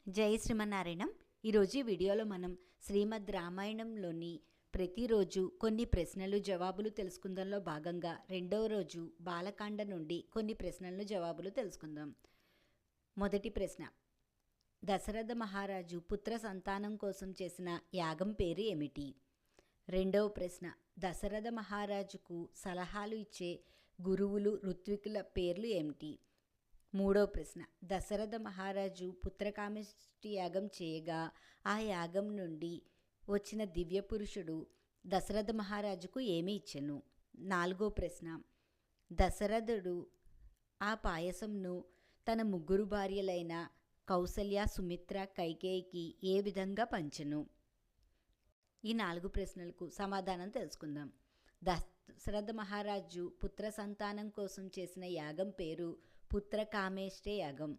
జై శ్రీమన్నారాయణం. ఈరోజు ఈ వీడియోలో మనం శ్రీమద్ రామాయణంలోని ప్రతిరోజు కొన్ని ప్రశ్నలు జవాబులు తెలుసుకుందాంలో భాగంగా రెండవ రోజు బాలకాండ నుండి కొన్ని ప్రశ్నలను జవాబులు తెలుసుకుందాం. మొదటి ప్రశ్న, దశరథ మహారాజు పుత్ర సంతానం కోసం చేసిన యాగం పేరు ఏమిటి? రెండవ ప్రశ్న, దశరథ మహారాజుకు సలహాలు ఇచ్చే గురువులు ఋత్వికుల పేర్లు ఏమిటి? మూడవ ప్రశ్న, దశరథ మహారాజు పుత్రకామేష్టి యాగం చేయగా ఆ యాగం నుండి వచ్చిన దివ్య పురుషుడు దశరథ మహారాజుకు ఏమి ఇచ్చెను? నాలుగో ప్రశ్న, దశరథుడు ఆ పాయసంను తన ముగ్గురు భార్యలైన కౌసల్య, సుమిత్ర, కైకేయికి ఏ విధంగా పంచెను? ఈ 4 ప్రశ్నలకు సమాధానం తెలుసుకుందాం. దశరథ మహారాజు పుత్ర సంతానం కోసం చేసిన యాగం పేరు పుత్రకామేష్టి యాగం.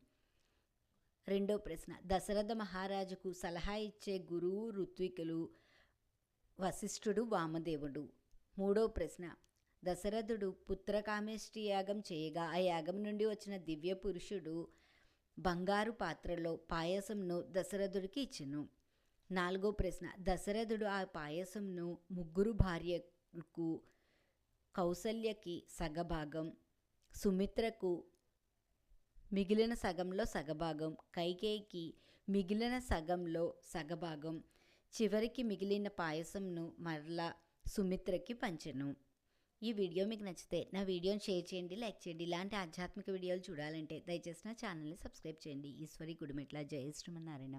రెండో ప్రశ్న, దశరథ మహారాజుకు సలహా ఇచ్చే గురువు ఋత్వికులు వశిష్ఠుడు, వామదేవుడు. మూడో ప్రశ్న, దశరథుడు పుత్రకామేష్టి యాగం చేయగా ఆ యాగం నుండి వచ్చిన దివ్య పురుషుడు బంగారు పాత్రలో పాయసంను దశరథుడికి ఇచ్చెను. నాలుగో ప్రశ్న, దశరథుడు ఆ పాయసంను ముగ్గురు భార్యలకు కౌసల్యకి సగభాగం, సుమిత్రకు మిగిలిన సగంలో సగభాగం, కైకేయికి మిగిలిన సగంలో సగభాగం, చివరికి మిగిలిన పాయసంను మరలా సుమిత్రకి పంచెను. ఈ వీడియో మీకు నచ్చితే నా వీడియోని షేర్ చేయండి, లైక్ చేయండి. ఇలాంటి ఆధ్యాత్మిక వీడియోలు చూడాలంటే దయచేసి నా ఛానల్ని సబ్స్క్రైబ్ చేయండి. ఈశ్వరి గుడిమెట్ల. జై శ్రీమన్నారాయణ.